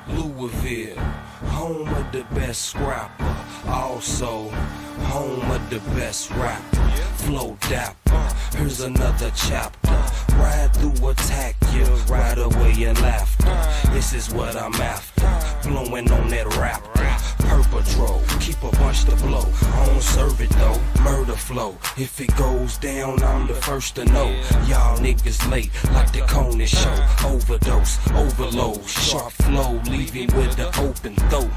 Louisville, home of the best scrapper, also home of the best rapper. Flow dapper, here's another chapter. Ride through, attack you, ride away your laughter. This is what I'm after, blowing on that rapper. Purple Dro, keep a bunch to blow. I don't serve it though, murder flow. If it goes down, I'm the first to know. Y'all niggas late, like the Conan show. Overdose, overload, sharp flow, leaving with the open throat.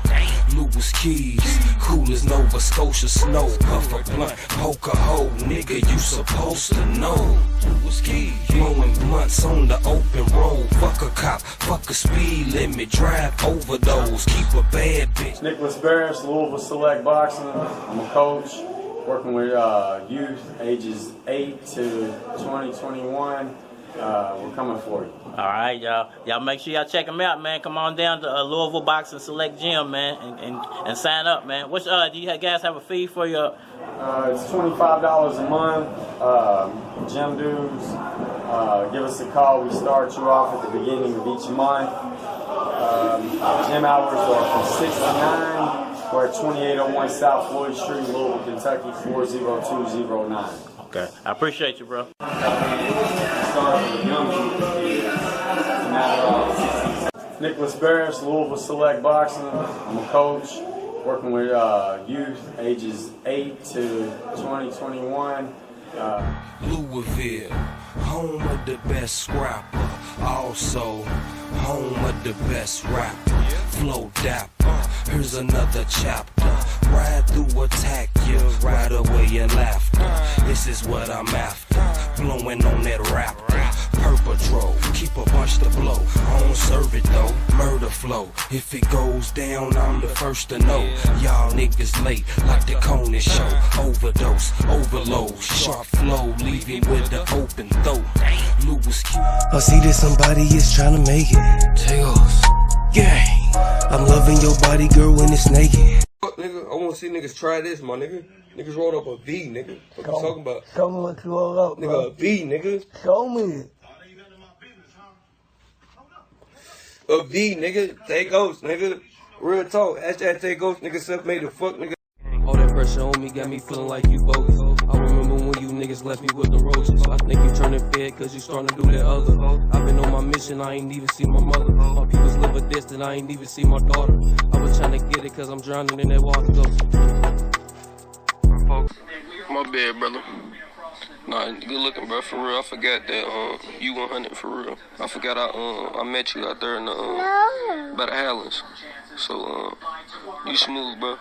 Lewis Keys, cool as Nova Scotia snow. Puff a blunt, poke a hole, nigga, you supposed to know. Lewis Keys, blowing blunts on the open road. Fuck a cop, fuck a speed limit, drive overdose, keep a bad bitch. Nicholas Barris, Louisville Select Boxing. I'm a coach working with youth ages 8 to 2021. We're coming for you. All right, y'all. Y'all make sure y'all check him out, man. Come on down to Louisville Boxing Select Gym, man, and sign up, man. What's do you guys have a fee for your? It's $25 a month. Gym dues. Give us a call. We start you off at the beginning of each month. Gym hours are from 6 to 9. We're at 2801 South Floyd Street, Louisville, Kentucky, 40209. Okay. I appreciate you, bro. Nicholas Barris, Louisville Select Boxing. I'm a coach working with youth ages 8 to 2021. Louisville, home of the best scrapper, also home of the best rapper. Flow dapper, here's another chapter. Ride through, attack you, ride away your laughter. This is what I'm after, blowing on that rapper. Purple Dro, keep a bunch to blow. I don't serve it though, murder flow. If it goes down, I'm the first to know. Y'all niggas late, like the Conan show. Overdose, overload, sharp flow, leaving with the open throat. Lewis Q. I see that somebody is trying to make it. Tails, gang. I'm loving your body, girl, when it's naked. Fuck, nigga, I wanna see niggas try this, my nigga. Niggas rolled up a V, nigga. What you talking about? Show me what you roll up, Nigga, bro. a V, nigga. Show me. A V, nigga. Take Ghost, nigga. Real talk. Hashtag Take Ghost, nigga. Self-made the fuck, nigga. All that pressure on me got me feeling like you bogus. I remember when you niggas left me with the roaches. I think you turning fed cause you starting to do that other. I've been on my mission, I ain't even see my mother. My people's live a distant, I ain't even see my daughter. I was trying to get it cause I'm drowning in that water though. My bad, brother. Nah, good looking, bro. For real, I forgot that you 100 for real. I forgot I met you out there in the by the Highlands. So you smooth, bro.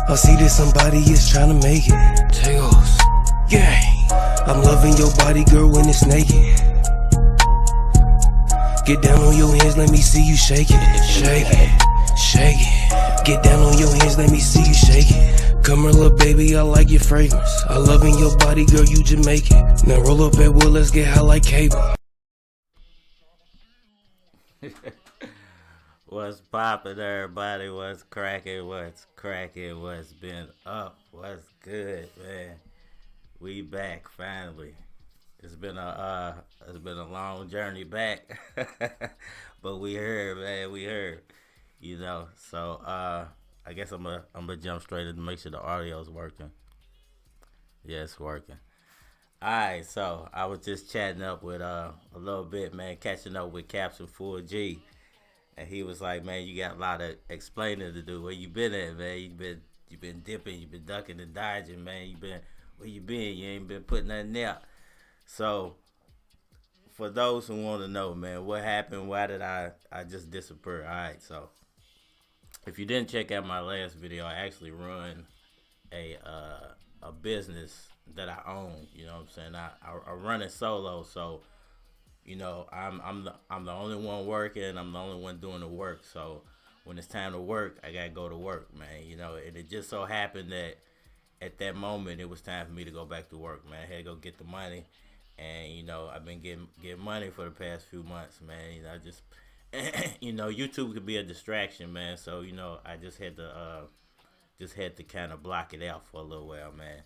I see that somebody is trying to make it. Tails, gang. I'm loving your body, girl, when it's naked. Get down on your hands, let me see you shake it. Shake it, shake it. Get down on your hands, let me see you shake it. Come here, little baby, I like your fragrance. I loving your body, girl, you Jamaican. Now roll up at Will, let's get high like cable. What's poppin', everybody? What's cracking? What's cracking? What's been up? What's good, man? We back finally. It's been a long journey back, but we heard, man. We heard, you know. So I guess I'm gonna jump straight in to make sure the audio's working. Yeah, it's working. All right, so I was just chatting up with a little bit, man, catching up with Captain Full G. And he was like, man, you got a lot of explaining to do. Where you been at, man? You been dipping, you been ducking and dodging, man. Where you been? You ain't been putting nothing out. So, for those who want to know, man, what happened? Why did I just disappear? All right, so if you didn't check out my last video, I actually run a business that I own. You know what I'm saying? I run it solo, so. You know, I'm the only one working. I'm the only one doing the work. So when it's time to work, I gotta go to work, man. You know, and it just so happened that at that moment it was time for me to go back to work, man. I had to go get the money, and you know, I've been getting money for the past few months, man. You know, I just you know, YouTube could be a distraction, man. So you know, I just had to kind of block it out for a little while, man.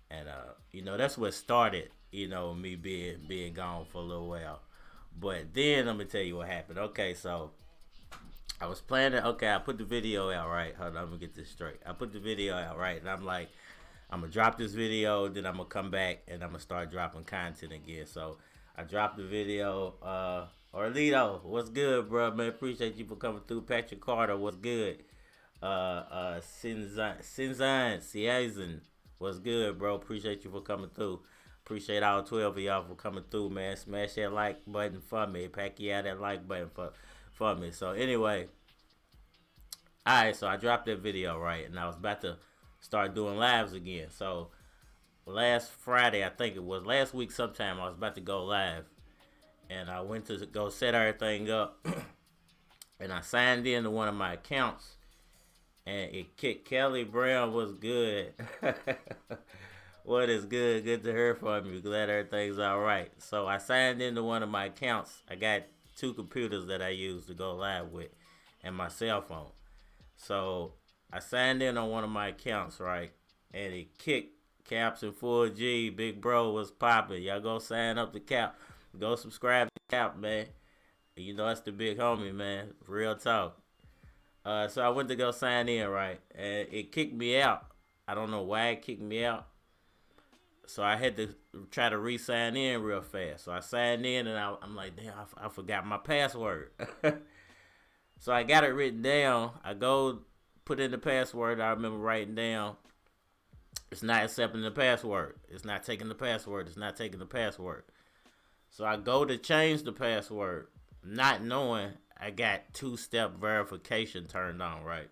And you know, that's what started, you know, me being gone for a little while. But then I'm gonna tell you what happened. Okay, so I was planning. Okay, I put the video out right. Hold on, I'm gonna get this straight. I put the video out right, and I'm like, I'm gonna drop this video, then I'm gonna come back and I'm gonna start dropping content again. So I dropped the video. Orlito, what's good, bro? Man, appreciate you for coming through. Patrick Carter, what's good? Sinzan, what's good, bro? Appreciate you for coming through. Appreciate all 12 of y'all for coming through, man. Smash that like button for me. Pacquiao that like button for me. So anyway, alright, so I dropped that video, right? And I was about to start doing lives again. So last Friday, I think it was, last week sometime, I was about to go live. And I went to go set everything up. And I signed into one of my accounts. And it kicked. Kelly Brown was good. What is good? Good to hear from you. Glad everything's alright. So I signed into one of my accounts. I got 2 computers that I use to go live with. And my cell phone. So I signed in on one of my accounts, right? And it kicked. Caps in full G. Big bro was popping. Y'all go sign up to Cap. Go subscribe to Cap, man. You know that's the big homie, man. Real talk. So I went to go sign in, right? And it kicked me out. I don't know why it kicked me out. So I had to try to re-sign in real fast. So I signed in and I'm like, damn, I forgot my password. So I got it written down. I go put in the password I remember writing down. It's not accepting the password. It's not taking the password. It's not taking the password. So I go to change the password, not knowing I got 2-step verification turned on, right?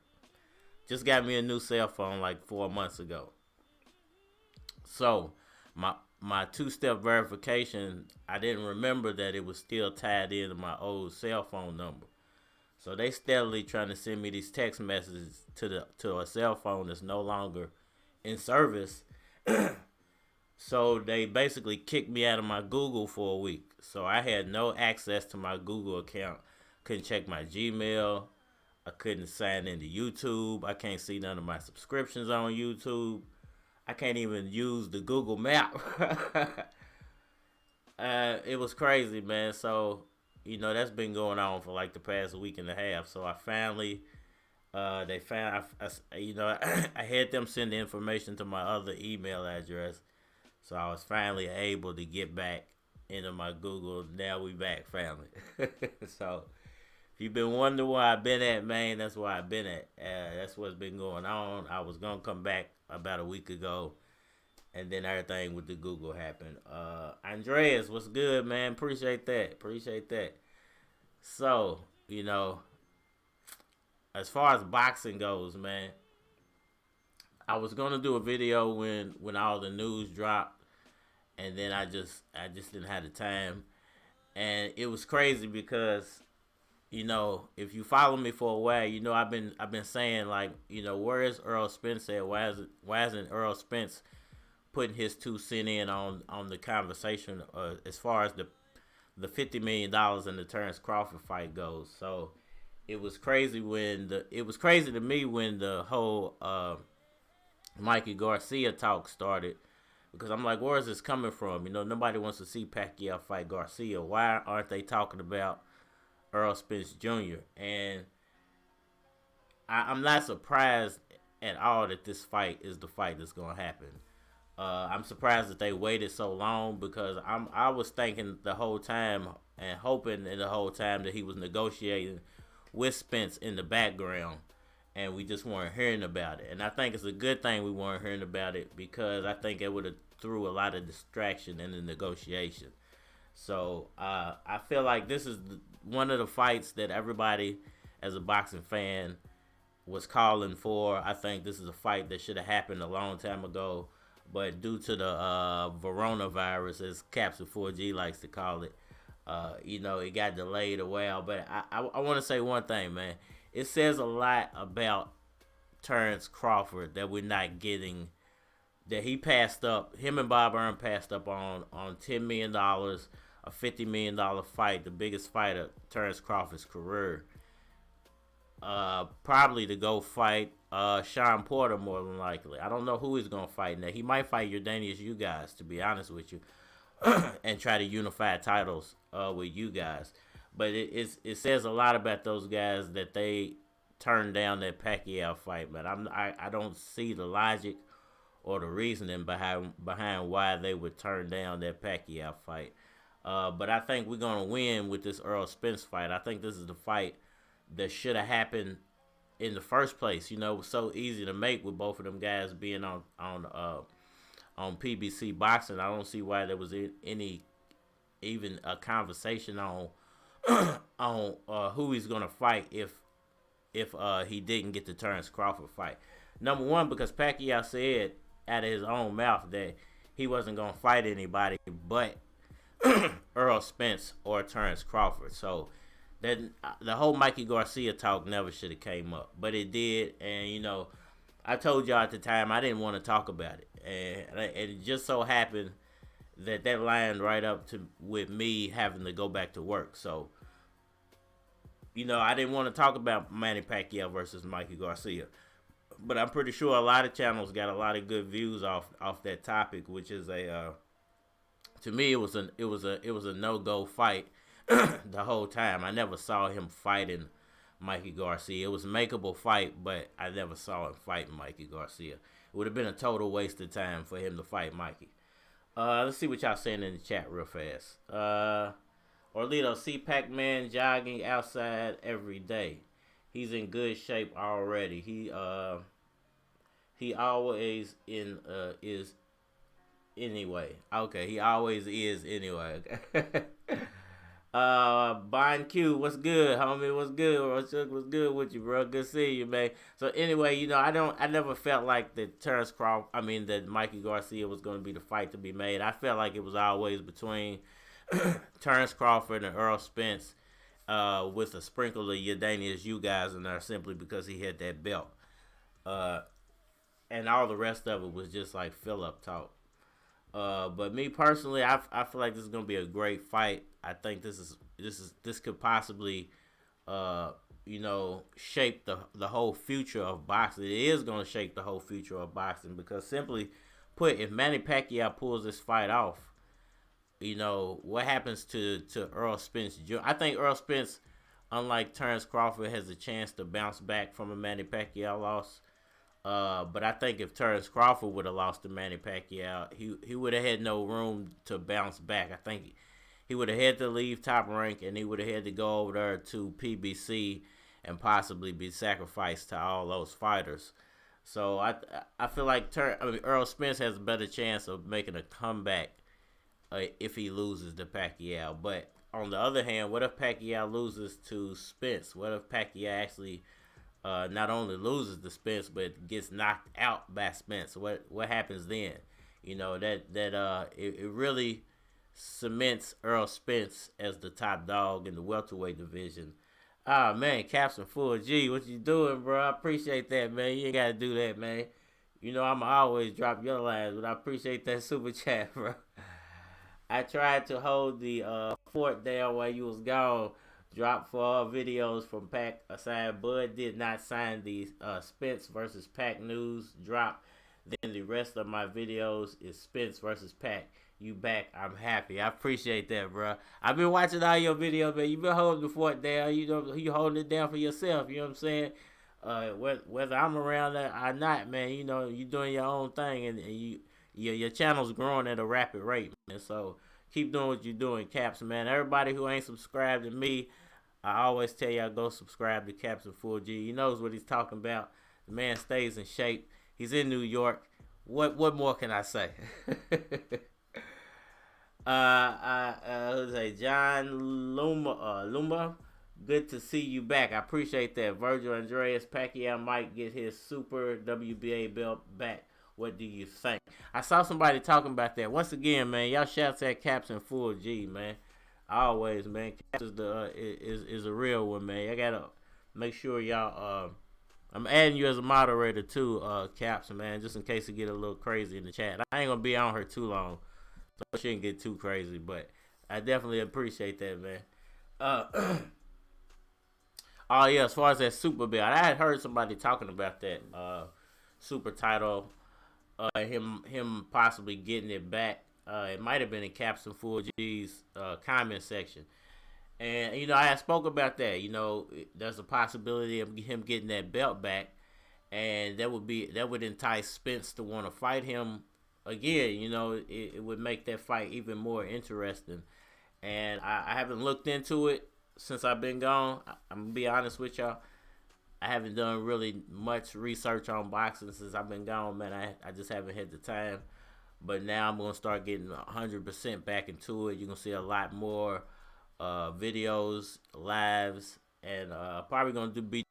Just got me a new cell phone like 4 months ago. So my 2-step verification, I didn't remember that it was still tied into my old cell phone number. So they steadily trying to send me these text messages to a cell phone that's no longer in service. So they basically kicked me out of my Google for a week. So I had no access to my Google account. Couldn't check my Gmail. I couldn't sign into YouTube. I can't see none of my subscriptions on YouTube. I can't even use the Google map. It was crazy, man. So, you know, that's been going on for like the past week and a half. So I finally, they found, you know, I had them send the information to my other email address. So I was finally able to get back into my Google. Now we back, family. So if you've been wondering where I've been at, man, that's where I've been at. That's what's been going on. I was going to come back about a week ago. And then everything with the Google happened. Andreas, what's good, man? Appreciate that. Appreciate that. So, you know, as far as boxing goes, man, I was gonna do a video when all the news dropped, and then I just didn't have the time. And it was crazy because, you know, if you follow me for a while, you know I've been saying, like, you know, where is Errol Spence at? Why isn't Errol Spence putting his 2 cents in on the conversation as far as the $50 million in the Terrence Crawford fight goes? So it was crazy to me when the whole Mikey Garcia talk started, because I'm like, where is this coming from? You know, nobody wants to see Pacquiao fight Garcia. Why aren't they talking about Errol Spence Jr.? And I'm not surprised at all that this fight is the fight that's going to happen. I'm surprised that they waited so long, because I was thinking the whole time and hoping the whole time that he was negotiating with Spence in the background, and we just weren't hearing about it. And I think it's a good thing we weren't hearing about it, because I think it would have threw a lot of distraction in the negotiation. So I feel like this is one of the fights that everybody as a boxing fan was calling for. I think this is a fight that should have happened a long time ago, but due to the coronavirus, as Capsule 4G likes to call it, you know, it got delayed a while. But I want to say one thing, man. It says a lot about Terrence Crawford that we're not getting, that he passed up, him and Bob Earn passed up on $10 million, a $50 million fight, the biggest fight of Terrence Crawford's career. Probably to go fight Sean Porter, more than likely. I don't know who he's going to fight now. He might fight Jordanius, you guys, to be honest with you. and try to unify titles with you guys. But it says a lot about those guys that they turned down that Pacquiao fight. But I don't see the logic or the reasoning behind why they would turn down that Pacquiao fight. But I think we're gonna win with this Errol Spence fight. I think this is the fight that should have happened in the first place. You know, it was so easy to make with both of them guys being on PBC boxing. I don't see why there was any even a conversation on on who he's gonna fight if he didn't get the Terrence Crawford fight. Number one, because Pacquiao said out of his own mouth that he wasn't gonna fight anybody but Errol Spence or Terrence Crawford. So that the whole Mikey Garcia talk never should have came up, but it did. And you know, I told y'all at the time I didn't want to talk about it, and it just so happened that lined right up to with me having to go back to work. So you know, I didn't want to talk about Manny Pacquiao versus Mikey Garcia, but I'm pretty sure a lot of channels got a lot of good views off that topic, which is a to me it was a no-go fight the whole time. I never saw him fighting Mikey Garcia. It was a makeable fight, but I never saw him fighting Mikey Garcia. It would have been a total waste of time for him to fight Mikey. Let's see what y'all saying in the chat real fast. Orlito, see Pac-Man jogging outside every day. He's in good shape already. He always is anyway. Okay, he always is anyway. Bond Q, what's good, homie? What's good? What's good with you, bro? Good seeing you, man. So anyway, you know, I never felt like that that Mikey Garcia was going to be the fight to be made. I felt like it was always between Terrence Crawford and Errol Spence, with a sprinkle of Yadanius you guys in there simply because he had that belt. And all the rest of it was just like fill up talk. But me personally, I feel like this is gonna be a great fight. I think this could possibly, you know, shape the whole future of boxing. It is gonna shape the whole future of boxing because simply put, if Manny Pacquiao pulls this fight off, you know what happens to Errol Spence Jr. I think Errol Spence, unlike Terrence Crawford, has a chance to bounce back from a Manny Pacquiao loss. But I think if Terrence Crawford would have lost to Manny Pacquiao, he would have had no room to bounce back. I think he would have had to leave Top Rank, and he would have had to go over there to PBC and possibly be sacrificed to all those fighters. So I feel like Errol Spence has a better chance of making a comeback if he loses to Pacquiao. But on the other hand, what if Pacquiao loses to Spence? What if Pacquiao actually not only loses to Spence but gets knocked out by Spence? What happens then? You know, it really cements Errol Spence as the top dog in the welterweight division. Ah, man, Caps and Full G, what you doing, bro? I appreciate that, man. You ain't got to do that, man. You know, I'm always drop your lines, but I appreciate that super chat, bro. I tried to hold the fort down while you was gone. Dropped for all videos from Pac aside. Bud did not sign the Spence versus Pac news drop. Then the rest of my videos is Spence versus Pac. You back? I'm happy. I appreciate that, bro. I've been watching all your videos, man. You've been holding the fort down. You know, you holding it down for yourself. You know what I'm saying? Whether I'm around or not, man, you know, you doing your own thing, and your channel's growing at a rapid rate, man. So keep doing what you're doing, Caps, man. Everybody who ain't subscribed to me, I always tell y'all go subscribe to Caps and Full G. He knows what he's talking about. The man stays in shape. He's in New York. What more can I say? Who's that? John Luma. Good to see you back. I appreciate that. Virgil Andreas, Pacquiao might get his Super WBA belt back. What do you think? I saw somebody talking about that. Once again, man, y'all shouts at Caps and Full G, man. Always, man. Caps is a real one, man. I gotta make sure y'all. I'm adding you as a moderator too, Caps, man, just in case it get a little crazy in the chat. I ain't gonna be on her too long, so it shouldn't get too crazy. But I definitely appreciate that, man. Oh yeah, as far as that super belt, I had heard somebody talking about that super title. Him possibly getting it back. It might have been in Caps and Full G's comment section. And, you know, I had spoke about that. You know, there's a possibility of him getting that belt back. And that would entice Spence to want to fight him again. You know, it would make that fight even more interesting. And I haven't looked into it since I've been gone. I'm going to be honest with y'all. I haven't done really much research on boxing since I've been gone, man. I just haven't had the time. But now I'm going to start getting 100% back into it. You're going to see a lot more videos, lives, and probably going to be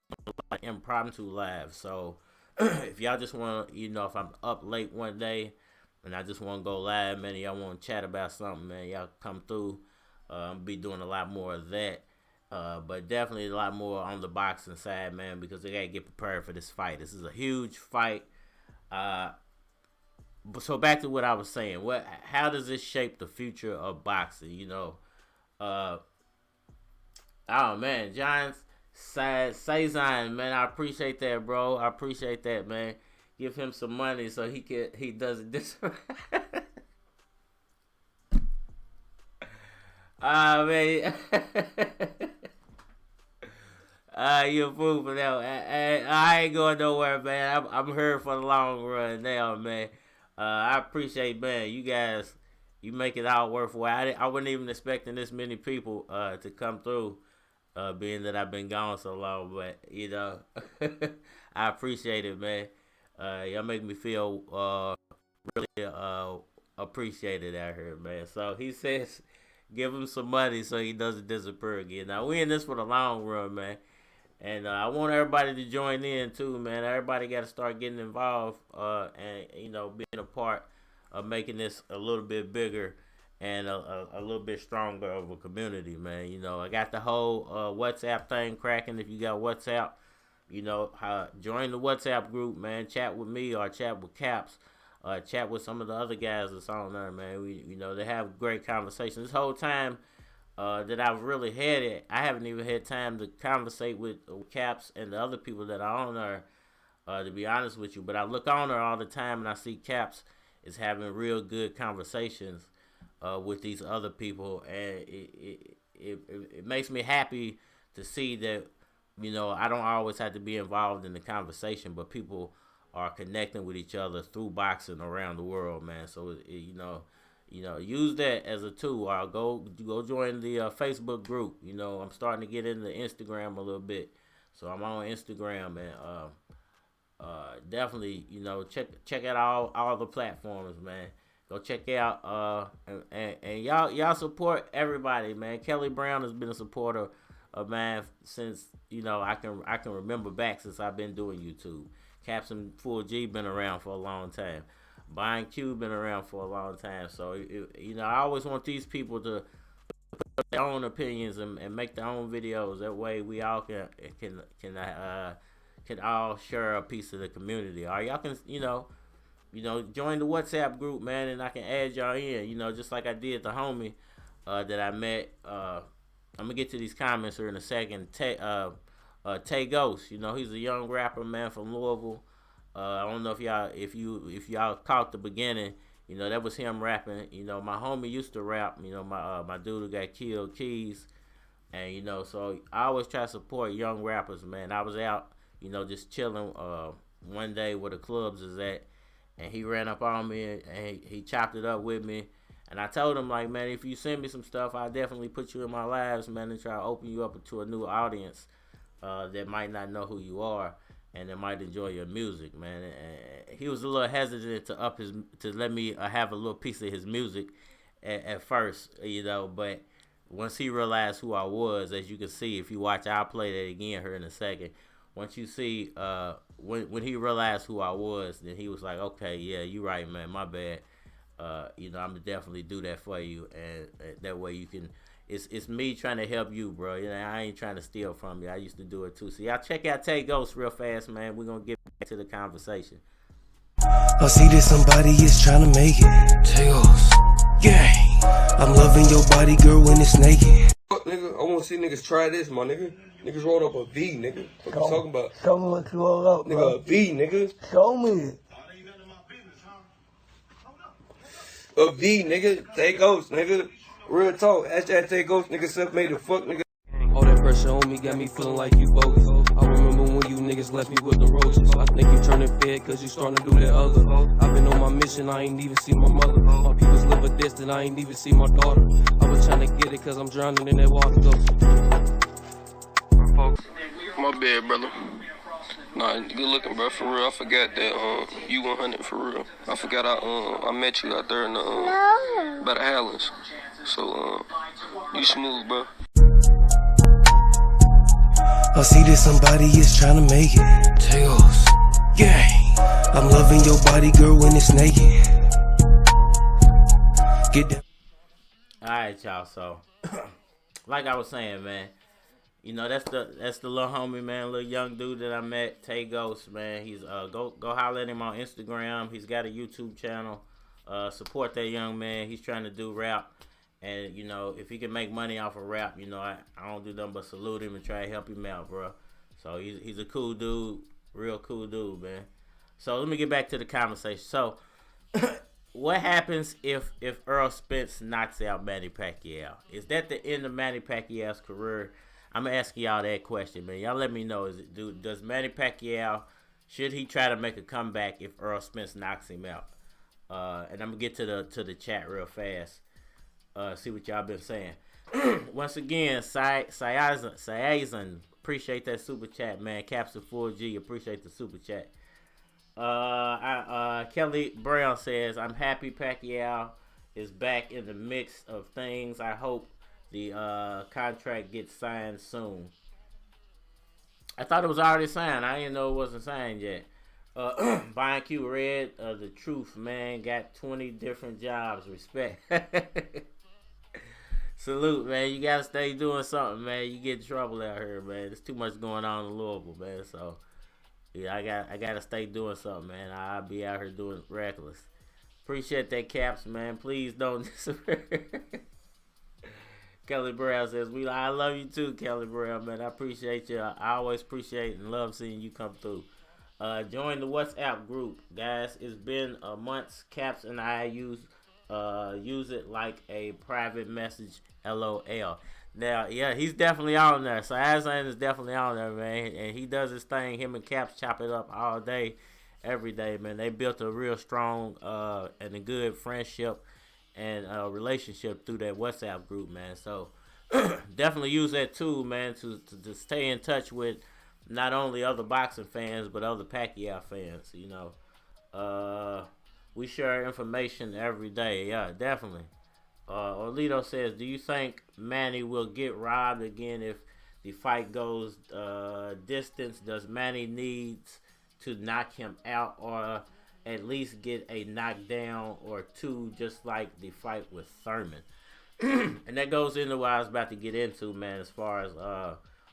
like impromptu lives. So if y'all just want to, you know, if I'm up late one day and I just want to go live, man, y'all want to chat about something, man, y'all come through. I'll be doing a lot more of that. But definitely a lot more on the boxing side, man, because they got to get prepared for this fight. This is a huge fight. So back to what I was saying. How does this shape the future of boxing? You know, oh man, Giants Cezanne, man, I appreciate that, bro. I appreciate that, man. Give him some money so he doesn't this. Man. You a fool for that. I ain't going nowhere, man. I'm here for the long run now, man. I appreciate, man, you guys, you make it all worthwhile. I wasn't even expecting this many people to come through, being that I've been gone so long. But, you know, I appreciate it, man. Y'all make me feel really appreciated out here, man. So he says, give him some money so he doesn't disappear again. Now, we in this for the long run, man. And I want everybody to join in, too, man. Everybody got to start getting involved and, you know, being a part of making this a little bit bigger and a little bit stronger of a community, man. You know, I got the whole WhatsApp thing cracking. If you got WhatsApp, you know, join the WhatsApp group, man. Chat with me or chat with Caps. Chat with some of the other guys that's on there, man. You know, they have great conversations. This whole time that I've really had it, I haven't even had time to conversate with Caps and the other people that are on there, to be honest with you. But I look on there all the time and I see Caps is having real good conversations with these other people, and it makes me happy to see that, you know, I don't always have to be involved in the conversation, but people are connecting with each other through boxing around the world, man. So you know, use that as a tool. I'll go join the Facebook group. You know, I'm starting to get into Instagram a little bit, so I'm on Instagram, and definitely, you know, check out all the platforms, man. Go check out and y'all support everybody, man. Kelly Brown has been a supporter of mine since, you know, I can remember back since I've been doing YouTube. Caps and Full G been around for a long time. Buying Q been around for a long time. So, you know, I always want these people to put their own opinions and make their own videos. That way we all can all share a piece of the community. Or y'all can, you know, join the WhatsApp group, man, and I can add y'all in, you know, just like I did the homie that I met. I'm going to get to these comments here in a second. Tay Ghost, you know, he's a young rapper, man, from Louisville. I don't know if y'all caught the beginning. You know, that was him rapping. You know, my homie used to rap. You know, my dude who got killed, Keys, and you know, so I always try to support young rappers, man. I was out, you know, just chilling one day where the clubs is at, and he ran up on me and he chopped it up with me. And I told him, like, man, if you send me some stuff, I'll definitely put you in my lives, man, and try to open you up to a new audience that might not know who you are and that might enjoy your music, man. And he was a little hesitant to let me have a little piece of his music at first, you know. But once he realized who I was, as you can see, if you watch, I'll play that again here in a second. Once you see, when he realized who I was, then he was like, okay, yeah, you right, man, my bad. You know, I'm gonna definitely do that for you, and that way you can. It's me trying to help you, bro. You know, I ain't trying to steal from you. I used to do it too. So y'all check out Tay Ghost real fast, man. We're gonna get back to the conversation. I see that somebody is trying to make it. Tay Ghost, yeah. I'm loving your body, girl, when it's naked. Fuck, nigga, I wanna see niggas try this, my nigga. Niggas rolled up a V, nigga. What you talking about? Show me what you roll up, nigga, bro. a V, nigga. Show me it. a V, nigga. Tay Ghost, nigga. Real talk. Hashtag Tay Ghost, nigga. Self-made the fuck, nigga. All that pressure on me got me feeling like you bogus. I remember when you niggas left me with the roaches. I think you turning fed cause you starting to do that other. I've been on my mission, I ain't even see my mother. My people's live a distant, I ain't even see my daughter. I was trying to get it cause I'm drowning in that water though. My bad, brother. Nah, good looking, bro. For real, I forgot that you 100 for real. I forgot I met you out there in the by the Highlands. So you smooth, bro. I see that somebody is trying to make it. Tails, gang. I'm loving your body, girl, when it's naked. Get down. Alright, y'all, so like I was saying, man, you know, that's the little homie, man, little young dude that I met, Tay Ghost, man. He's go holler at him on Instagram. He's got a YouTube channel. Support that young man. He's trying to do rap. And, you know, if he can make money off of rap, you know, I don't do nothing but salute him and try to help him out, bro. So he's a cool dude, real cool dude, man. So let me get back to the conversation. So what happens if Errol Spence knocks out Manny Pacquiao? Is that the end of Manny Pacquiao's career? I'm asking y'all that question, man. Y'all let me know. Does Manny Pacquiao, should he try to make a comeback if Errol Spence knocks him out? And I'm gonna get to the chat real fast. See what y'all been saying. Once again, Sayazan, appreciate that super chat, man. Capsule 4G, appreciate the super chat. Kelly Brown says, I'm happy Pacquiao is back in the mix of things. I hope the contract gets signed soon. I thought it was already signed. I didn't know it wasn't signed yet. Brian Q Red, the truth, man, got 20 different jobs. Respect. Salute, man. You gotta stay doing something, man. You get in trouble out here, man. There's too much going on in Louisville, man. So yeah, I gotta stay doing something, man. I'll be out here doing reckless. Appreciate that, Caps, man. Please don't disappear. Kelly Brown says, I love you too, Kelly Brown, man. I appreciate you. I always appreciate and love seeing you come through. Join the WhatsApp group, guys. It's been a month. Caps and I use it like a private message. LOL. Now, yeah, he's definitely on there. So Aslan is definitely on there, man. And he does his thing. Him and Caps chop it up all day, every day, man. They built a real strong and a good friendship and relationship through that WhatsApp group, man. So definitely use that tool, man, to stay in touch with not only other boxing fans but other Pacquiao fans. You know, we share information every day. Yeah, definitely. Orlito says, do you think Manny will get robbed again if the fight goes distance? Does Manny needs to knock him out or at least get a knockdown or two, just like the fight with Thurman? And that goes into what I was about to get into, man, as far as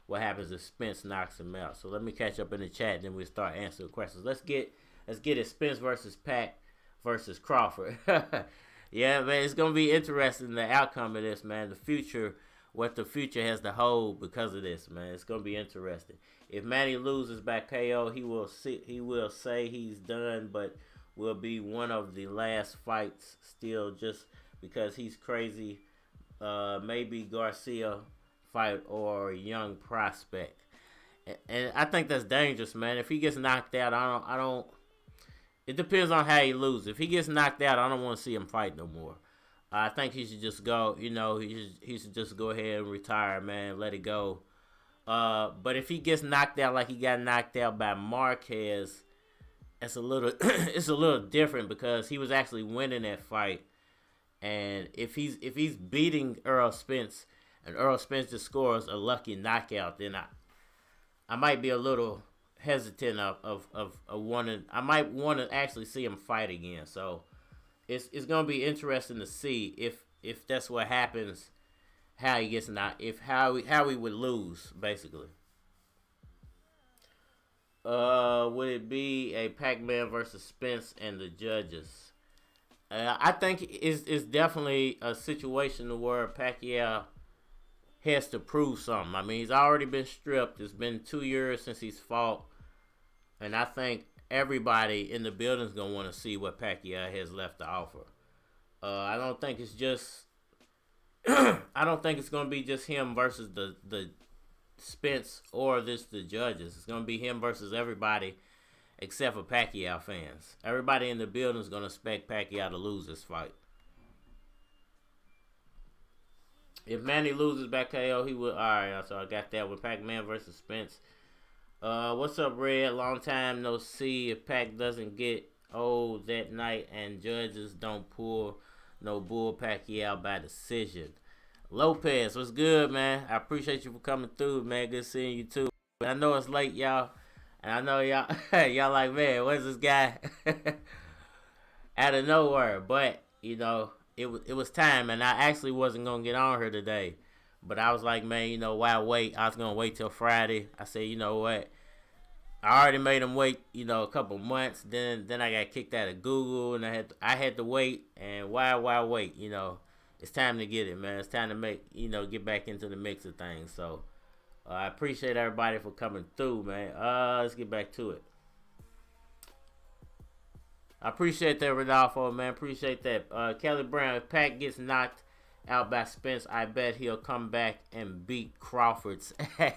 what happens if Spence knocks him out. So let me catch up in the chat, then we'll start answering questions. Let's get it. Spence versus Pac versus Crawford. Yeah, man, it's going to be interesting, the outcome of this, man. The future, what the future has to hold because of this, man. It's going to be interesting. If Manny loses by KO, he will say he's done, but will be one of the last fights still just because he's crazy. Maybe Garcia fight or young prospect. And I think that's dangerous, man. If he gets knocked out, I don't. It depends on how he loses. If he gets knocked out, I don't want to see him fight no more. I think he should just go. You know, he should just go ahead and retire, man. Let it go. But if he gets knocked out like he got knocked out by Marquez, it's a little different because he was actually winning that fight. And if he's beating Errol Spence and Errol Spence just scores a lucky knockout, then I might be a little hesitant of wanting. I might want to actually see him fight again. So it's gonna be interesting to see if that's what happens, how he gets knocked, how he would lose basically. Would it be a Pac-Man versus Spence and the judges? I think it's definitely a situation where Pacquiao has to prove something. I mean, he's already been stripped. It's been 2 years since he's fought. And I think everybody in the building is going to want to see what Pacquiao has left to offer. I don't think it's just. I don't think it's gonna be just him versus the Spence or the judges. It's gonna be him versus everybody except for Pacquiao fans. Everybody in the building is gonna expect Pacquiao to lose this fight. If Manny loses back KO, he will. All right, so I got that with Pac-Man versus Spence. What's up, Red? Long time no see. If Pac doesn't get old that night and judges don't pull no bull, Pacquiao by decision. Lopez, what's good, man? I appreciate you for coming through, man. Good seeing you too. I know it's late, y'all, and I know y'all y'all like, man, what's this guy out of nowhere? But you know, it was time, and I actually wasn't gonna get on here today, but I was like, man, you know, why wait? I was gonna wait till Friday. I said, you know what? I already made him wait, you know, a couple months. Then I got kicked out of Google, and I had to wait. And why wait? You know, it's time to get it, man. It's time to get back into the mix of things. So I appreciate everybody for coming through, man. Let's get back to it. I appreciate that, Rodolfo, man. Appreciate that. Kelly Brown, if Pac gets knocked out by Spence, I bet he'll come back and beat Crawford's ass.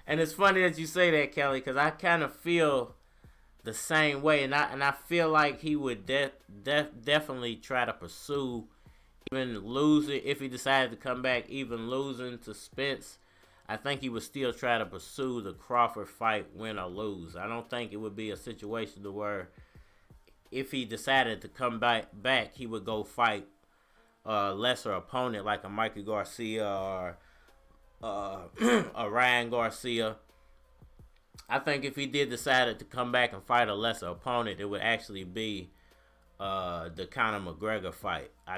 And it's funny that you say that, Kelly, because I kind of feel the same way, and I feel like he would definitely try to pursue, even losing if he decided to come back, even losing to Spence. I think he would still try to pursue the Crawford fight, win or lose. I don't think it would be a situation to where if he decided to come back, he would go fight a lesser opponent like a Mikey Garcia or Ryan Garcia. I think if he did decide to come back and fight a lesser opponent, it would actually be the Conor McGregor fight. I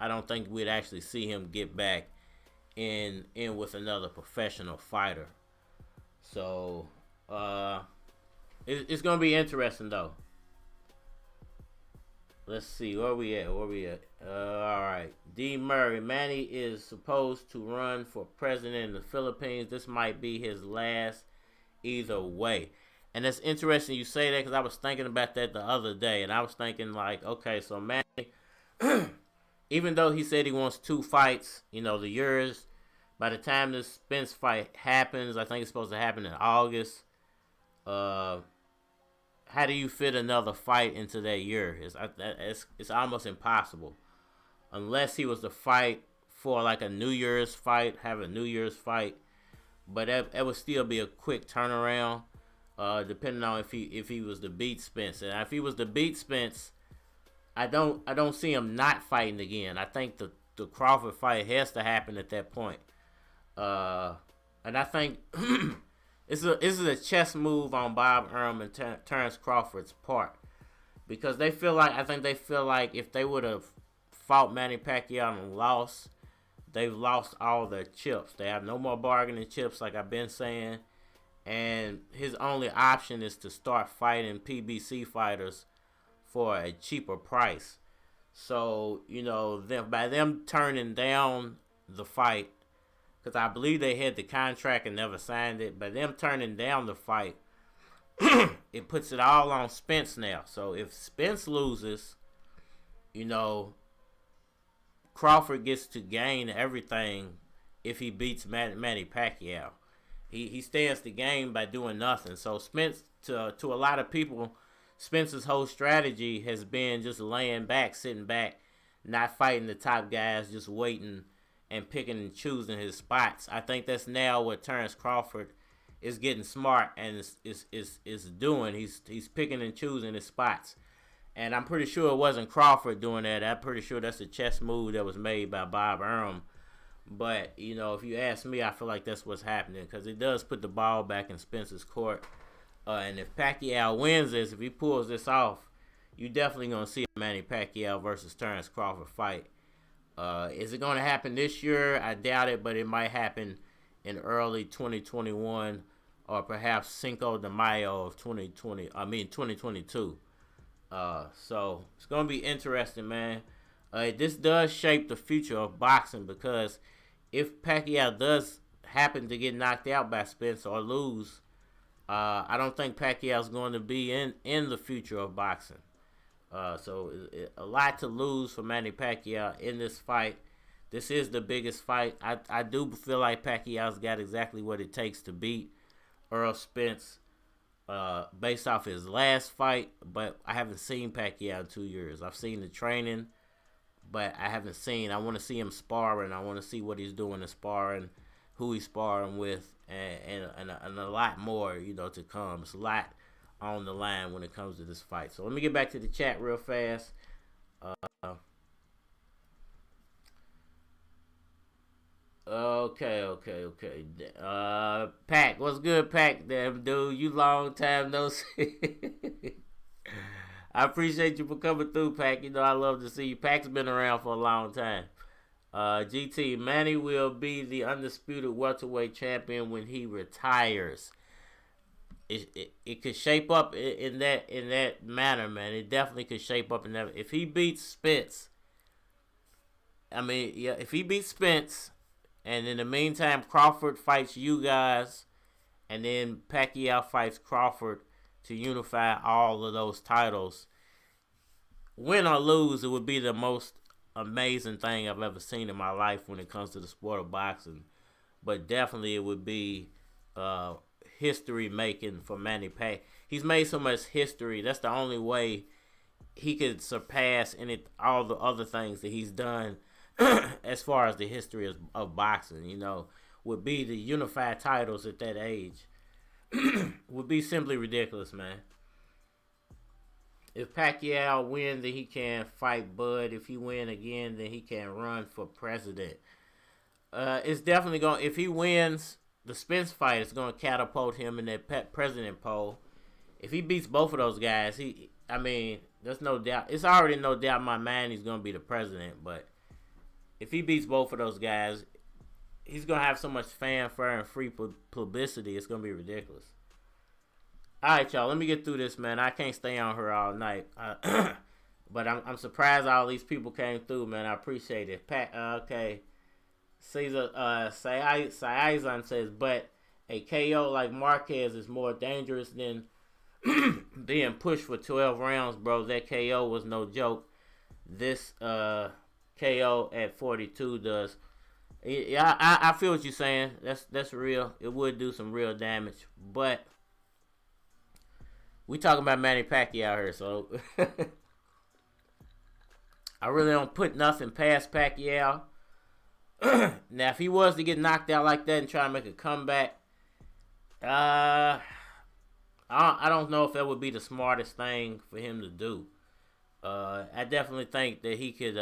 don't think we'd actually see him get back in with another professional fighter. So it's gonna be interesting though. Let's see where we at. All right, D. Murray. Manny is supposed to run for president in the Philippines. This might be his last either way. And it's interesting you say that because I was thinking about that the other day, and I was thinking like, okay, so Manny, even though he said he wants 2 fights, you know, the years, by the time this Spence fight happens, I think it's supposed to happen in August. How do you fit another fight into that year? It's almost impossible. Unless he was to fight for like a New Year's fight, have a New Year's fight. But it would still be a quick turnaround, depending on if he was to beat Spence. And if he was to beat Spence, I don't see him not fighting again. I think the Crawford fight has to happen at that point. And I think this is a chess move on Bob Arum and Terrence Crawford's part, because I think they feel like if they would have fought Manny Pacquiao and lost, they've lost all their chips. They have no more bargaining chips, like I've been saying, and his only option is to start fighting PBC fighters for a cheaper price. So, you know, by them turning down the fight, because I believe they had the contract and never signed it, by them turning down the fight, it puts it all on Spence now. So if Spence loses, you know, Crawford gets to gain everything if he beats Manny Pacquiao. He stands to gain by doing nothing. So Spence, to a lot of people, Spence's whole strategy has been just laying back, sitting back, not fighting the top guys, just waiting and picking and choosing his spots. I think that's now what Terrence Crawford is getting smart and is doing. He's picking and choosing his spots. And I'm pretty sure it wasn't Crawford doing that. I'm pretty sure that's a chess move that was made by Bob Arum. But, you know, if you ask me, I feel like that's what's happening, because it does put the ball back in Spence's court. And if Pacquiao wins this, if he pulls this off, you definitely going to see a Manny Pacquiao versus Terrence Crawford fight. Is it going to happen this year? I doubt it, but it might happen in early 2021 or perhaps Cinco de Mayo of 2022. So it's going to be interesting, man. This does shape the future of boxing, because if Pacquiao does happen to get knocked out by Spence or lose, I don't think Pacquiao's going to be in the future of boxing. A lot to lose for Manny Pacquiao in this fight. This is the biggest fight. I do feel like Pacquiao's got exactly what it takes to beat Errol Spence based off his last fight, but I haven't seen Pacquiao in 2 years. I've seen the training, but I haven't seen. I want to see him sparring. I want to see what he's doing in sparring, who he's sparring with, and a lot more, to come. It's a lot on the line when it comes to this fight. So let me get back to the chat real fast. Okay. Pac, what's good, Pac? Damn, dude, you long time no see. I appreciate you for coming through, Pac. I love to see you. Pac's been around for a long time. GT, Manny will be the undisputed welterweight champion when he retires. It could shape up in that manner, man. It definitely could shape up in that. If he beats Spence, if he beats Spence, and in the meantime Crawford fights you guys, and then Pacquiao fights Crawford to unify all of those titles, win or lose, it would be the most amazing thing I've ever seen in my life when it comes to the sport of boxing. But definitely it would be history making for Manny Pacquiao. He's made so much history. That's the only way he could surpass all the other things that he's done as far as the history of boxing, would be the unified titles at that age. Would be simply ridiculous, man. If Pacquiao wins, then he can fight Bud. If he win again, then he can run for president. It's definitely going. If he wins the Spence fight, it's going to catapult him in that president poll. If he beats both of those guys, there's no doubt. It's already no doubt in my mind he's going to be the president. But if he beats both of those guys, he's going to have so much fanfare and free publicity. It's going to be ridiculous. All right, y'all. Let me get through this, man. I can't stay on here all night. But I'm surprised all these people came through, man. I appreciate it. Okay. Caesar Saizan says, but a KO like Marquez is more dangerous than being pushed for 12 rounds, bro. That KO was no joke. This KO at 42 does. Yeah, I feel what you're saying. That's real. It would do some real damage. But we talking about Manny Pacquiao here, so I really don't put nothing past Pacquiao. Now, if he was to get knocked out like that and try to make a comeback, I don't know if that would be the smartest thing for him to do. I definitely think that he could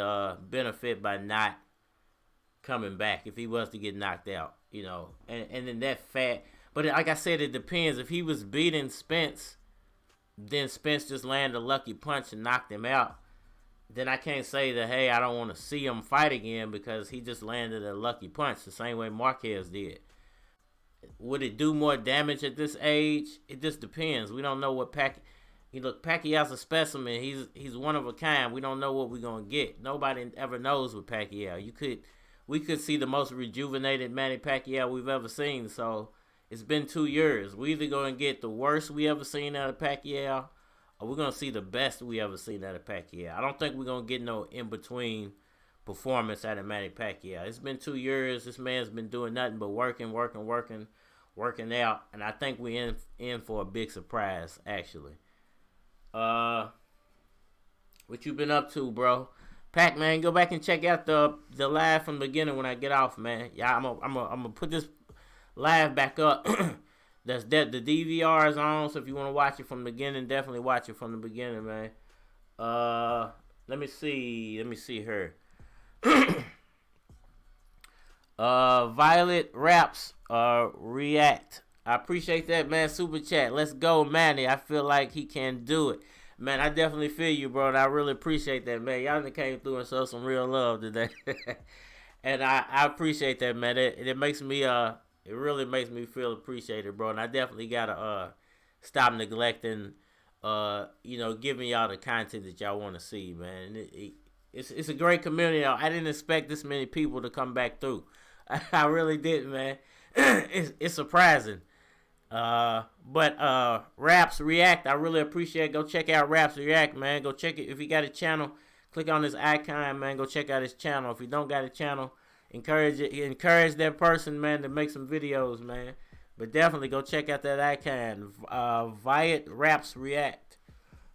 benefit by not coming back if he was to get knocked out, and then that fat. But like I said, it depends. If he was beating Spence, then Spence just landed a lucky punch and knocked him out. Then I can't say that, hey, I don't want to see him fight again because he just landed a lucky punch the same way Marquez did. Would it do more damage at this age? It just depends. We don't know what Pacquiao's a specimen. He's one of a kind. We don't know what we're going to get. Nobody ever knows with Pacquiao. We could see the most rejuvenated Manny Pacquiao we've ever seen. So it's been 2 years. We either going to get the worst we ever seen out of Pacquiao, or we're going to see the best we ever seen out of Pacquiao. I don't think we're going to get no in-between performance out of Manny Pacquiao. It's been 2 years. This man's been doing nothing but working out. And I think we're in for a big surprise, actually. What you been up to, bro? Pac, man, go back and check out the live from the beginning when I get off, man. Yeah, I'm gonna put this live back up. The DVR is on, so if you want to watch it from the beginning, definitely watch it from the beginning, man. Let me see her. Violet Raps react. I appreciate that, man. Super chat. Let's go, Manny. I feel like he can do it. Man, I definitely feel you, bro, and I really appreciate that, man. Y'all came through and showed some real love today. And I appreciate that, man. It makes me it really makes me feel appreciated, bro. And I definitely gotta stop neglecting giving y'all the content that y'all want to see, man. It's a great community. I didn't expect this many people to come back through. I really didn't, man. It's surprising. But Raps React, I really appreciate it. Go check out Raps React, man. Go check it. If you got a channel, click on this icon, man. Go check out his channel. If you don't got a channel, encourage that person, man, to make some videos, man. But definitely go check out that icon, Viet Raps React.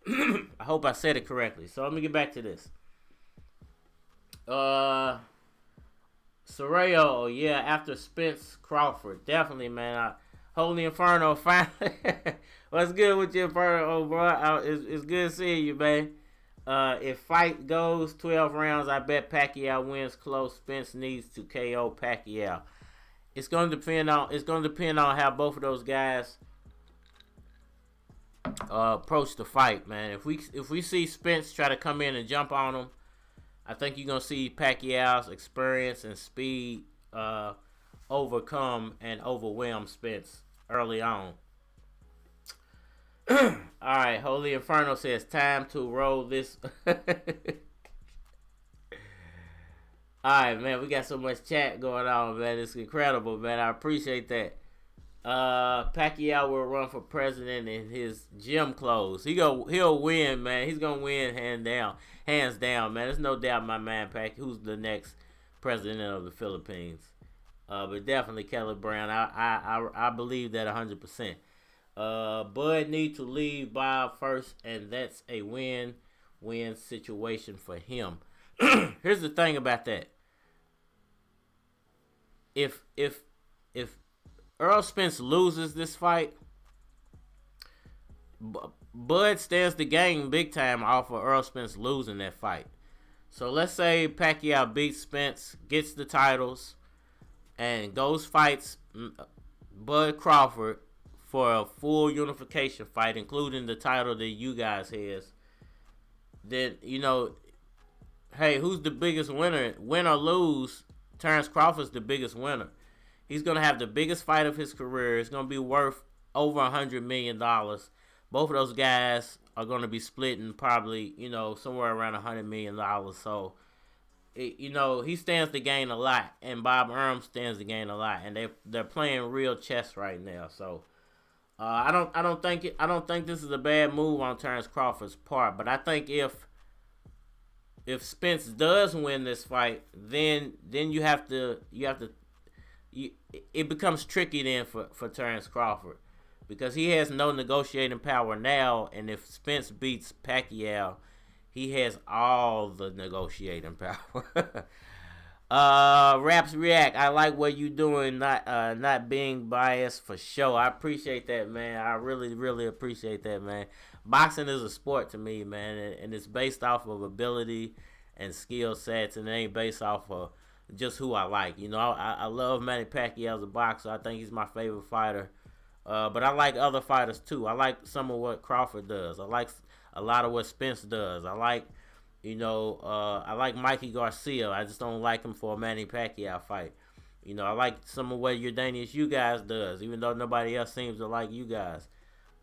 I hope I said it correctly. So let me get back to this. Sorreo, yeah, after Spence Crawford, definitely, man. Holy Inferno, finally. What's good with you, Inferno, bro? It's good seeing you, man. If fight goes 12 rounds, I bet Pacquiao wins close. Spence needs to KO Pacquiao. It's gonna depend on how both of those guys approach the fight, man. If we see Spence try to come in and jump on him, I think you're gonna see Pacquiao's experience and speed overcome and overwhelm Spence early on. Alright, Holy Inferno says time to roll this. Alright, man, we got so much chat going on, man. It's incredible, man. I appreciate that. Pacquiao will run for president in his gym clothes. He'll win, man. He's gonna win hands down, man. There's no doubt in my mind, who's the next president of the Philippines. But definitely Kelly Brown. I believe that 100%. Bud need to leave Bob first, and that's a win-win situation for him. Here's the thing about that. If Errol Spence loses this fight, Bud stands to gain big time off of Errol Spence losing that fight. So let's say Pacquiao beats Spence, gets the titles, and goes fights Bud Crawford for a full unification fight, including the title that you guys has. Then, hey, who's the biggest winner? Win or lose, Terrence Crawford's the biggest winner. He's going to have the biggest fight of his career. It's going to be worth over $100 million. Both of those guys are going to be splitting probably, somewhere around $100 million. So, he stands to gain a lot, and Bob Arum stands to gain a lot, and they're playing real chess right now. So, I don't think this is a bad move on Terrence Crawford's part, but I think if Spence does win this fight, then it becomes tricky then for Terrence Crawford, because he has no negotiating power now, and if Spence beats Pacquiao, he has all the negotiating power. Raps React, I like what you doing, not being biased for sure. I appreciate that, man. I really, really appreciate that, man. Boxing is a sport to me, man, and it's based off of ability and skill sets, and it ain't based off of just who I like. I love Manny Pacquiao as a boxer. I think he's my favorite fighter. But I like other fighters too. I like some of what Crawford does. I like a lot of what Spence does. I like, I like Mikey Garcia. I just don't like him for a Manny Pacquiao fight. I like some of what Yordanius you guys does, even though nobody else seems to like you guys.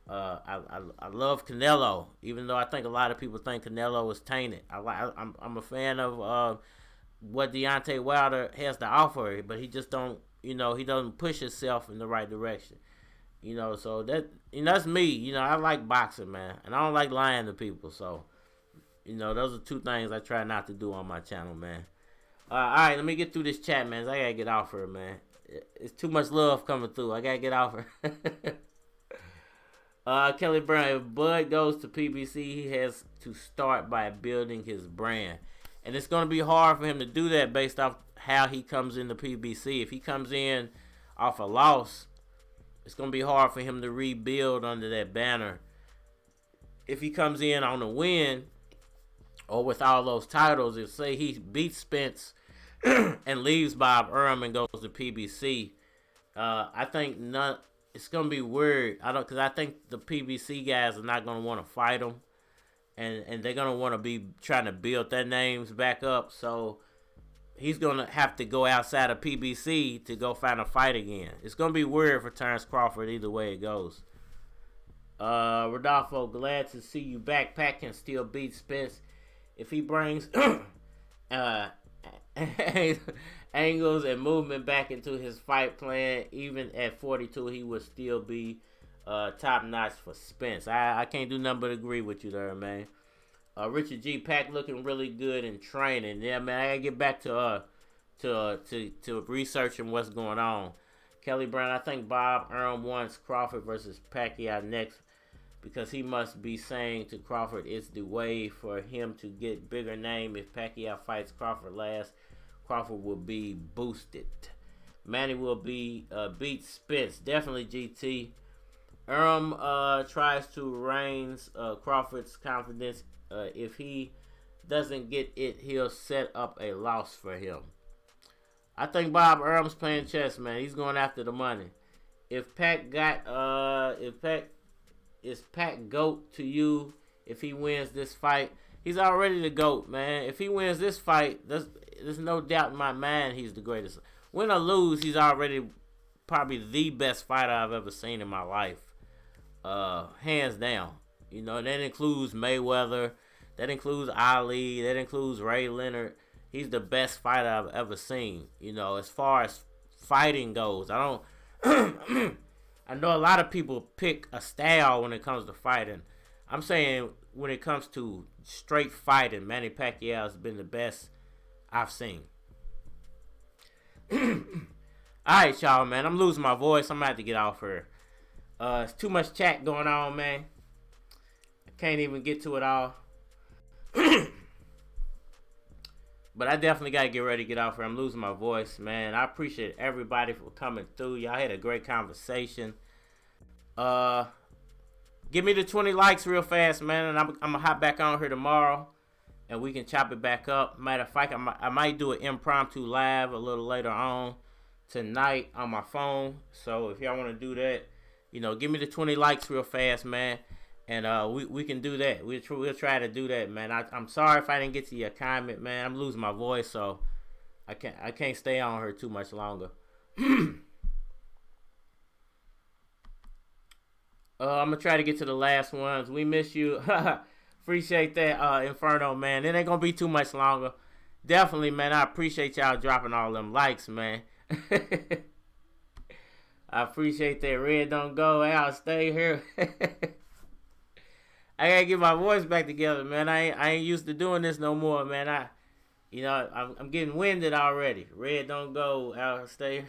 I love Canelo, even though I think a lot of people think Canelo is tainted. I'm a fan of what Deontay Wilder has to offer, but he just don't, he doesn't push himself in the right direction. So that's me. I like boxing, man, and I don't like lying to people. So, those are two things I try not to do on my channel, man. All right, let me get through this chat, man. I gotta get off here, man. It's too much love coming through. I gotta get off here. Kelly Brown, if Bud goes to PBC, he has to start by building his brand. And it's going to be hard for him to do that based off how he comes into PBC. If he comes in off a loss, it's going to be hard for him to rebuild under that banner. If he comes in on a win, or with all those titles, if say he beats Spence and leaves Bob Arum and goes to PBC, I think it's going to be weird. Because I think the PBC guys are not going to want to fight him. And they're going to want to be trying to build their names back up. So he's going to have to go outside of PBC to go find a fight again. It's going to be weird for Terrence Crawford either way it goes. Rodolfo, glad to see you back. Pac can still beat Spence if he brings angles and movement back into his fight plan. Even at 42, he would still be top notch for Spence. I can't do nothing but agree with you there, man. Richard G. Pack looking really good in training. Yeah, man, I gotta get back to researching what's going on. Kelly Brown, I think Bob Arum wants Crawford versus Pacquiao next because he must be saying to Crawford it's the way for him to get bigger name. If Pacquiao fights Crawford last, Crawford will be boosted. Manny will be beat Spence. Definitely GT. Arum tries to raise Crawford's confidence. If he doesn't get it, he'll set up a loss for him. I think Bob Arum's playing chess, man. He's going after the money. If Pac is Pac GOAT to you, if he wins this fight, he's already the GOAT, man. If he wins this fight, there's no doubt in my mind he's the greatest. Win or lose, he's already probably the best fighter I've ever seen in my life. Hands down. You know, that includes Mayweather. That includes Ali. That includes Ray Leonard. He's the best fighter I've ever seen. You know, as far as fighting goes, I don't. I know a lot of people pick a style when it comes to fighting. I'm saying when it comes to straight fighting, Manny Pacquiao has been the best I've seen. All right, y'all, man. I'm losing my voice. I'm gonna have to get off here. It's too much chat going on, man. I can't even get to it all. But I definitely got to get ready to get off here. I'm losing my voice, man. I appreciate everybody for coming through. Y'all had a great conversation. Give me the 20 likes real fast, man. And I'm going to hop back on here tomorrow. And we can chop it back up. Matter of fact, I might do an impromptu live a little later on tonight on my phone. So if y'all want to do that, you know, give me the 20 likes real fast, man. And we can do that. We'll try to do that, man. I'm sorry if I didn't get to your comment, man. I'm losing my voice, so I can't stay on here too much longer. I'm gonna try to get to the last ones. We miss you. Appreciate that, Inferno, man. It ain't gonna be too much longer. Definitely, man. I appreciate y'all dropping all them likes, man. I appreciate that. Red don't go out. Stay here. I gotta get my voice back together, man. I ain't used to doing this no more, man. I'm getting winded already. Red don't go out. Stay.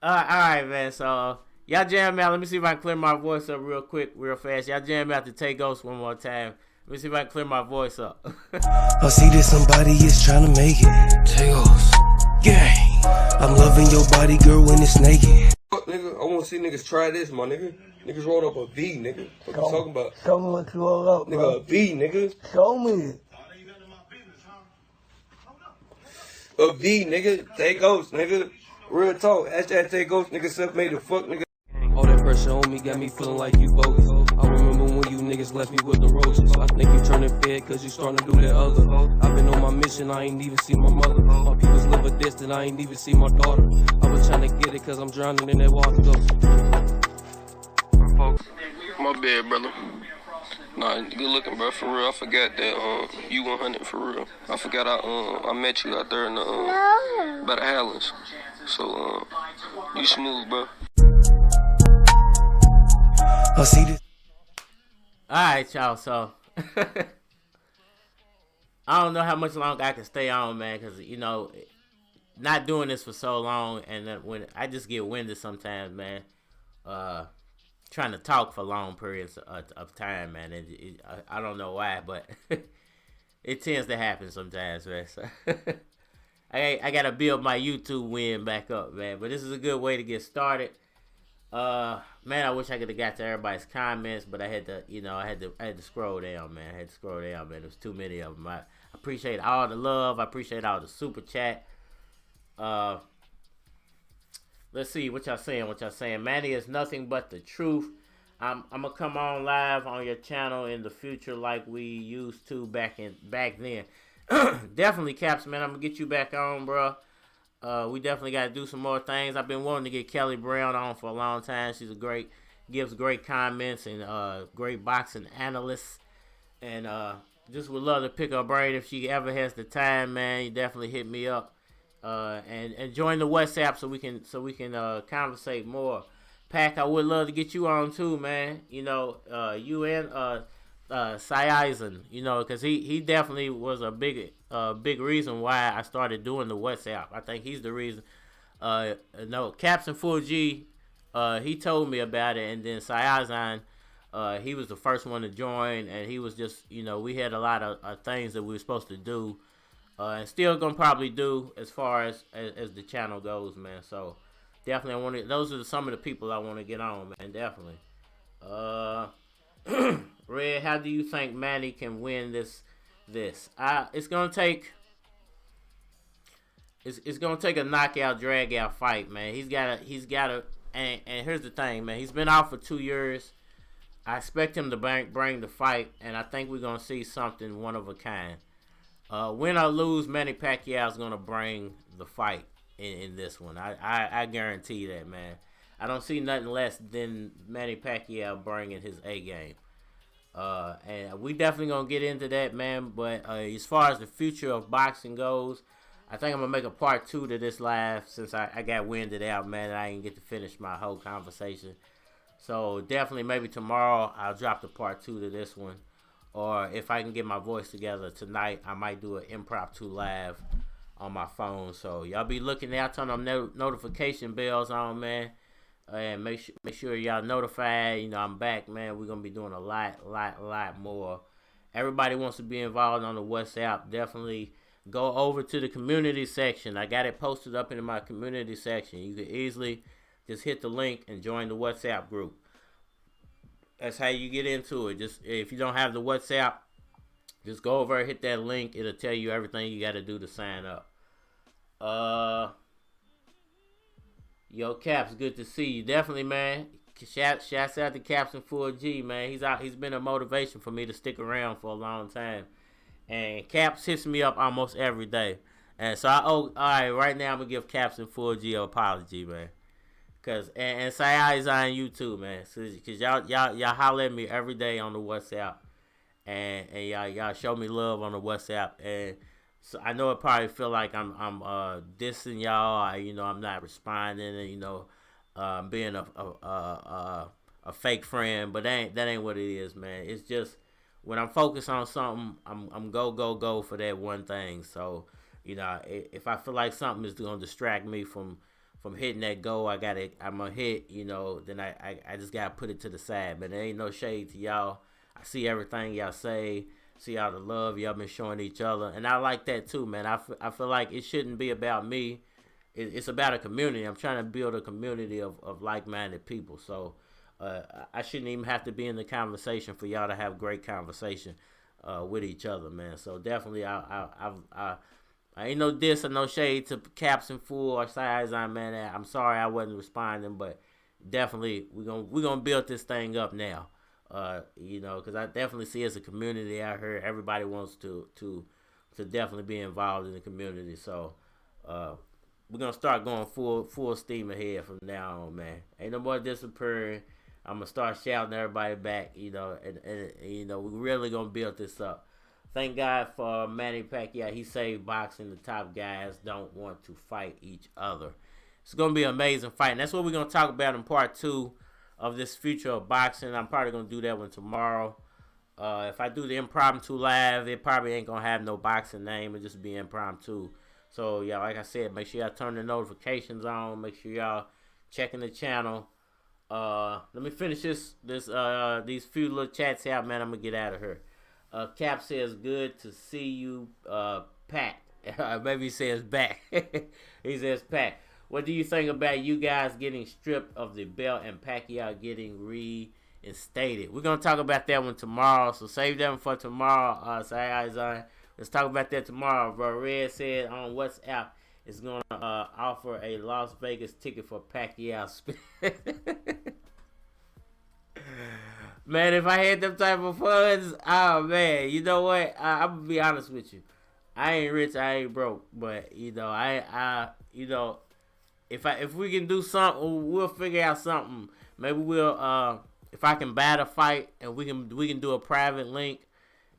All right, man. So y'all jam out. Let me see if I can clear my voice up real quick, real fast. Y'all jam out to Take Ghost one more time. Let me see if I can clear my voice up. I see that somebody is trying to make it. Take Ghost. Gang. I'm loving your body, girl, when it's naked. Nigga, I want to see niggas try this, my nigga. Niggas rolled up a V, nigga. What you talking about? Show me what you roll up, bro. Nigga, a V, nigga. Show me. A V, nigga. Take Ghost, nigga. Real talk. Hashtag Take Ghost, nigga. Self-made the fuck, nigga. All that pressure on me got me feeling like you bogus. I remember when you niggas left me with the roaches. I think you turning fed cause you starting to do that other. I've been on my mission, I ain't even see my mother. My peoples live a distant, I ain't even see my daughter. I was trying to get it cause I'm drowning in that water though. My bad, brother. Nah, good looking, bro. For real, I forgot that you 100 for real. I forgot I met you out there in the by the Highlands. So you smooth, bro. I see this. Alright, y'all, so I don't know how much longer I can stay on, man, because, you know, not doing this for so long, and then when I just get winded sometimes, man, trying to talk for long periods of time, man, I don't know why, but it tends to happen sometimes, man, so I got to build my YouTube win back up, man, but this is a good way to get started. Man, I wish I could have got to everybody's comments, but I had to, you know, I had to scroll down, man. I had to scroll down, man. There's too many of them. I appreciate all the love. I appreciate all the super chat. Let's see what y'all saying. Manny is nothing but the truth. I'm gonna come on live on your channel in the future like we used to back then. Definitely, Caps, man. I'm gonna get you back on, bro. We definitely got to do some more things. I've been wanting to get Kelly Brown on for a long time. She's gives great comments and great boxing analyst. And just would love to pick her brain if she ever has the time, man. You definitely hit me up, and join the WhatsApp so we can conversate more. Pac, I would love to get you on too, man. You know, you and Cy Eisen, you know, because he definitely was a big reason why I started doing the WhatsApp. I think he's the reason. No, Caps and Full G, he told me about it, and then Cy Eisen, he was the first one to join, and he was just, you know, we had a lot of things that we were supposed to do, and still gonna probably do as far as the channel goes, man. So definitely, those are some of the people I want to get on, man. Definitely. Red, how do you think Manny can win this? It's gonna take. It's gonna take a knockout, drag out fight, man. He's gotta. And here's the thing, man. He's been out for 2 years. I expect him to bring the fight, and I think we're gonna see something one of a kind. Win or lose, Manny Pacquiao is gonna bring the fight in this one. I guarantee that, man. I don't see nothing less than Manny Pacquiao bringing his A game. And we definitely gonna get into that, man. But as far as the future of boxing goes, I think I'm gonna make a part 2 to this live since I got winded out, man, and I didn't get to finish my whole conversation. So definitely maybe tomorrow I'll drop the part 2 to this one. Or if I can get my voice together tonight, I might do an impromptu live on my phone. So y'all be looking out, turn them notification bells on, man. And make sure y'all notified. You know, I'm back, man. We're gonna be doing a lot more. Everybody wants to be involved on the WhatsApp. Definitely go over to the community section. I got it posted up in my community section. You can easily just hit the link and join the WhatsApp group. That's how you get into it. Just if you don't have the WhatsApp, just go over and hit that link. It'll tell you everything you got to do to sign up. Yo, Caps, good to see you. Definitely, man. Shouts out to Caps and Full G, man. He's been a motivation for me to stick around for a long time. And Caps hits me up almost every day. And so all right, right now I'm gonna give Caps and Full G an apology, man. And say eyes on you too, man. Cause y'all holler at me every day on the WhatsApp, and y'all show me love on the WhatsApp, and so I know it probably feel like I'm dissing y'all. You know, I'm not responding, and you know, being a fake friend, but that ain't what it is, man. It's just when I'm focused on something, I'm go for that one thing. So you know, if I feel like something is gonna distract me from hitting that goal, I'm gonna hit, you know, then I just gotta put it to the side. But there ain't no shade to y'all. I see everything y'all say, see all the love y'all been showing each other, and I like that too, man. I feel like it shouldn't be about me. It's about a community. I'm trying to build a community of like-minded people. So I shouldn't even have to be in the conversation for y'all to have great conversation with each other, man. So definitely, I ain't no diss or no shade to Caps and Full or Size on, man. I'm sorry I wasn't responding, but definitely we're gonna build this thing up now. You know, because I definitely see as a community out here, everybody wants to definitely be involved in the community. So we're gonna start going full steam ahead from now on, man. Ain't no more disappearing. I'm gonna start shouting everybody back, you know, and you know, we're really gonna build this up. Thank God for Manny Pacquiao. He saved boxing. The top guys don't want to fight each other. It's going to be an amazing fight. And that's what we're going to talk about in part 2 of this future of boxing. I'm probably going to do that one tomorrow. If I do the impromptu live, it probably ain't going to have no boxing name. It'll just be impromptu. So, yeah, like I said, make sure y'all turn the notifications on. Make sure y'all checking the channel. Let me finish these few little chats out, man. I'm going to get out of here. Cap says, good to see you, Pat. Maybe he says back. He says, Pat, what do you think about you guys getting stripped of the belt and Pacquiao getting reinstated? We're going to talk about that one tomorrow, so save that one for tomorrow. Let's talk about that tomorrow, bro. Red said on WhatsApp is going to offer a Las Vegas ticket for Pacquiao. Man, if I had them type of funds, oh man, you know what? I'm gonna be honest with you. I ain't rich, I ain't broke, but you know, you know, if we can do something, we'll figure out something. Maybe we'll, if I can buy the fight and we can do a private link,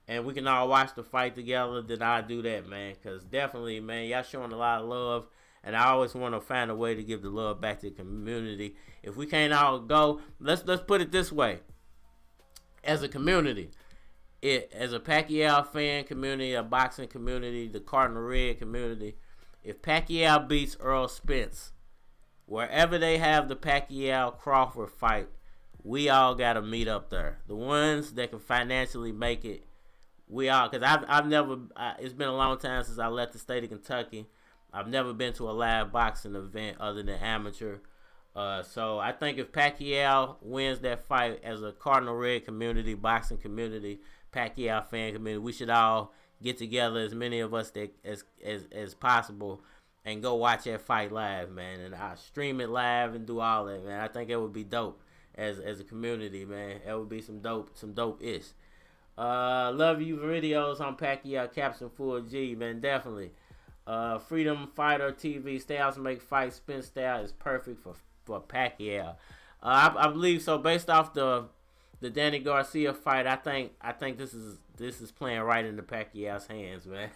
and we can all watch the fight together, then I'll do that, man. Because definitely, man, y'all showing a lot of love. And I always want to find a way to give the love back to the community. If we can't all go, let's put it this way. As a community, as a Pacquiao fan community, a boxing community, the Cardinal Red community, if Pacquiao beats Errol Spence, wherever they have the Pacquiao-Crawford fight, we all got to meet up there. The ones that can financially make it, we all, because I've never, it's been a long time since I left the state of Kentucky. I've never been to a live boxing event other than amateur. So I think if Pacquiao wins that fight as a Cardinal Red community, boxing community, Pacquiao fan community, we should all get together, as many of us that as possible, and go watch that fight live, man. And I'll stream it live and do all that, man. I think it would be dope as a community, man. It would be some dope-ish. Love you videos on Pacquiao Captain Full G, man, definitely. Freedom Fighter TV, Styles Make Fights, Spence style is perfect for Pacquiao. I believe so. Based off the Danny Garcia fight, I think this is playing right into Pacquiao's hands, man.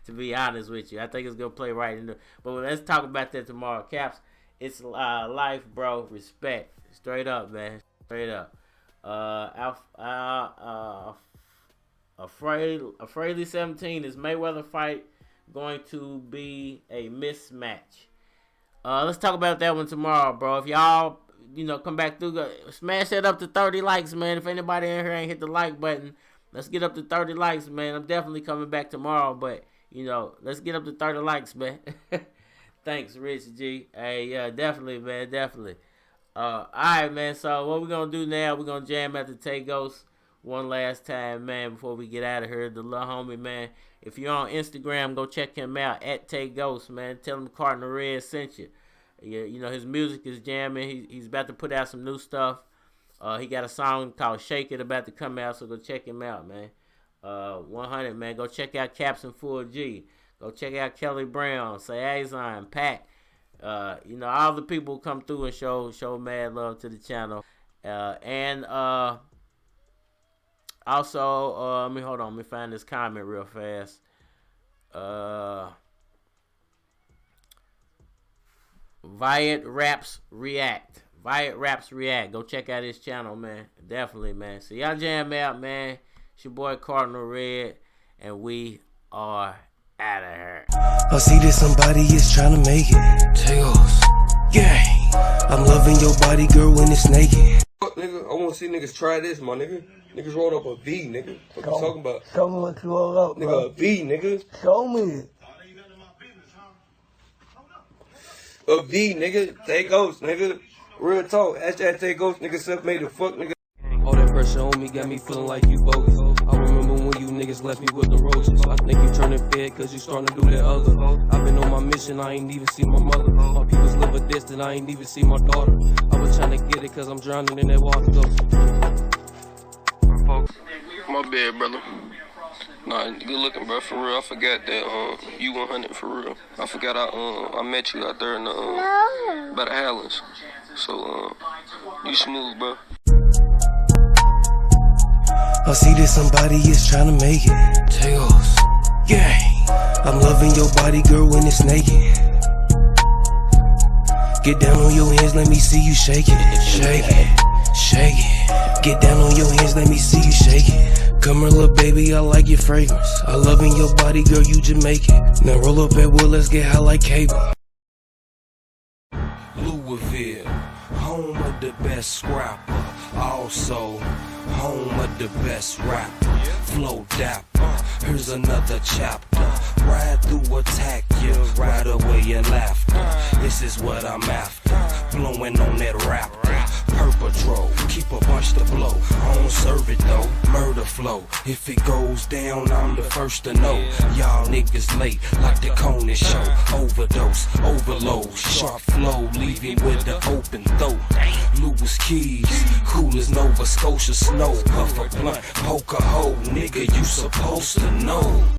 To be honest with you, I think it's gonna play right into. But let's talk about that tomorrow, Caps. It's life, bro. Respect, straight up, man. Straight up. Afraidly 17 is Mayweather fight going to be a mismatch. Let's talk about that one tomorrow, bro. If y'all, come back through, smash that up to 30 likes, man. If anybody in here ain't hit the like button, let's get up to 30 likes, man. I'm definitely coming back tomorrow, but, let's get up to 30 likes, man. Thanks, Rich G. Hey, yeah, definitely, man, definitely. All right, man, so what we're going to do now, we're going to jam at the Tay Ghost one last time, man, before we get out of here. The little homie, man. If you're on Instagram, go check him out at Tay Ghost, man. Tell him Cardinal Red sent you. Yeah, his music is jamming. He's about to put out some new stuff. He got a song called Shake It about to come out, so go check him out, man. 100, man. Go check out Caps and Full G. Go check out Kelly Brown, Sayazon, Pac. All the people who come through and show mad love to the channel. Also, let me find this comment real fast. Viet Raps React. Go check out his channel, man. Definitely, man. So y'all jam out, man. It's your boy Cardinal Red, and we are out of here. I see that somebody is trying to make it. Tails. Gang. I'm loving your body, girl, when it's naked. Fuck, nigga, I want to see niggas try this, my nigga. Niggas rolled up a V, nigga. What you talking about? Show me what you roll up, nigga, bro. a V, nigga. Show me. A V, nigga. Tay Ghost, nigga. Real talk. Hashtag Tay Ghost, nigga. Self-made the fuck, nigga. All that pressure on me got me feeling like you bogus. I remember when you niggas left me with the roaches. I think you turning fed cause you starting to do that other. I've been on my mission, I ain't even see my mother. My people's live a distant, I ain't even see my daughter. I was trying to get it cause I'm drowning in that water though. My bad, brother. Nah, good looking, bro. For real, I forgot that you 100 for real. I forgot I met you out there in the by the Highlands. So you smooth, bro. I see that somebody is trying to make it. Tails. Gang. I'm loving your body, girl, when it's naked. Get down on your hands, let me see you shake it. Shake it. Shake it. Get down on your hands, let me see you shake it. Come here, little baby, I like your fragrance. I loving your body, girl, you Jamaican. Now roll up at Will, let's get high like cable. Louisville, home of the best scrapper. Also, home of the best rapper. Flow dapper, here's another chapter. Ride through, attack you, ride away your laughter. This is what I'm after, blowing on that rapper. Purple Dro, keep a bunch to blow. I don't serve it though, murder flow. If it goes down, I'm the first to know. Y'all niggas late, like the Conan show. Overdose, overload, sharp flow, leaving with the open throat. Lewis Keys, cool as Nova Scotia snow. Puff a blunt, poke a hole, nigga, you supposed to know.